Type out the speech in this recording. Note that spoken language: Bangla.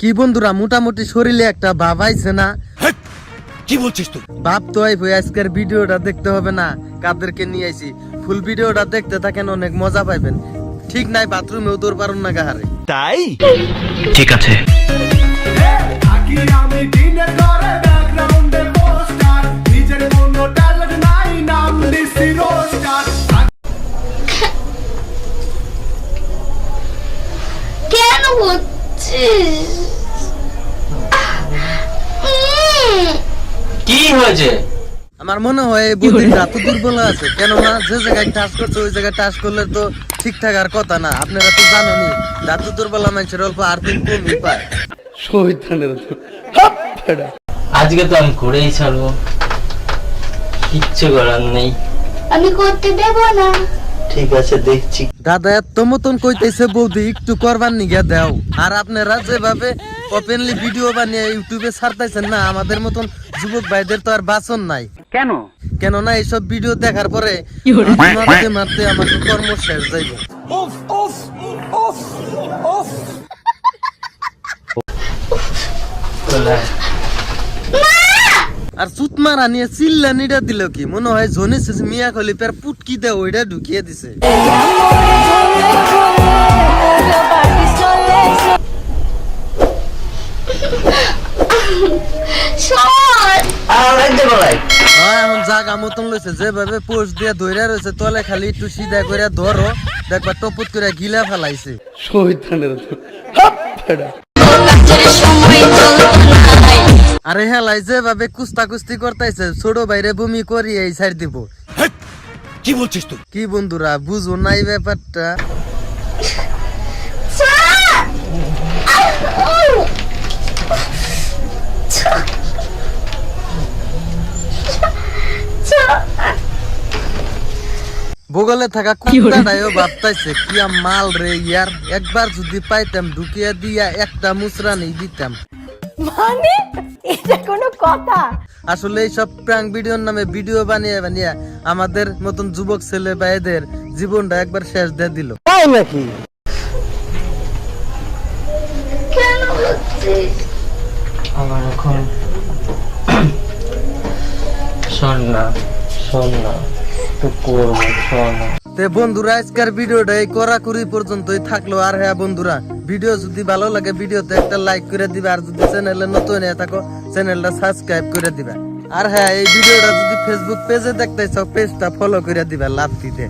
কি বন্ধুরা মোটামুটি শরীরে একটা ভাব আইছে না? কি বলছিস তুই? ভাব তো আইবো। আজকের ভিডিওটা দেখতে হবে না, কাদেরকে নিয়ে আইছি। ফুল ভিডিওটা দেখতে থাকেন, অনেক মজা পাইবেন। ঠিক নাই বাথরুমেও তোর পারুন না গাহারে। তাই ঠিক আছে। কেন হচ্ছিস? কি হয়েছে? আমার মনে হয় বুদ্ধির রাত দুর্বল আছে, কেননা যে জায়গায় টাচ করছে ওই জায়গায় টাচ করলে তো ঠিকঠাক আর কথা না। আপনারা তো জানেনই ধাতু দুর্বল মানুষের অল্প আর্থিক কমই পায়। আজকে তো আমি করেই ছাড়বো, কিচ্ছু করার নেই। আমি করতে দেব না। ঠিক আছে, দেখছি। দাদা এত মতন কইতেছে বৌদি একটু করবার নিগে দাও। আর আপনারা যেভাবে ওপেনলি ভিডিও বানিয়ে ইউটিউবে ছাড়তেছেন না, আমাদের মতন যুবক ভাইদের তো আর বাসন নাই। কেননা এইসব ভিডিও দেখার পরে মারতে মারতে আমাকে কর্ম শেষ যাইব। আর সুতমারা নিয়ে চিল্লানিটা দিল কি মনে হয় জনি মিয়া খলিফার পুটকি দে ওইটা ঢুকিয়ে দিছে। এখন জাগা মতন লইছে, যেভাবে পোস্ট দিয়ে ধইরা রয়েছে তলে খালি একটু সিধা করে ধরো, দেখবা টপুত করে গিলা ফেলাইছে। আরে হেলাই যেভাবে কুস্তা কুস্তি করতেছে, ছোট বাইরে বমি করি এই সাইড দিব। কি বলছিস তুই? কি বন্ধুরা বুঝো নাই ব্যাপারটা? বগলে থাকা কুত্তাটাও ভাবতাইছে কি মাল রে ইয়ার, একবার যদি পাইতাম ঢুকিয়ে দিয়া একটা মুসরানি দিতাম। মানে এটা কোনো কথা? আসলে এইসব প্র্যাঙ্ক ভিডিওর নামে ভিডিও বানিয়ে বানিয়ে আমাদের মতন যুবক ছেলে ভাইদের জীবনটা একবার শেষ দিয়ে দিল। তাই নাকি? কেন হচ্ছিস? আমার এখন শোন না তো করবো, শোন না। তে বন্ধুরা আজকের ভিডিওটা এই কড়াকড়ি পর্যন্তই থাকলো। আর হ্যাঁ বন্ধুরা, ভিডিও যদি ভালো লাগে ভিডিওতে একটা লাইক করে দিবে, আর যদি চ্যানেলে নতুন হয়ে থাকো চ্যানেলটা সাবস্ক্রাইব করে দিবে। আর হ্যাঁ এই ভিডিওটা যদি ফেসবুক পেজে দেখতে চাও পেজটা ফলো করে দিবে লাভ দিতে।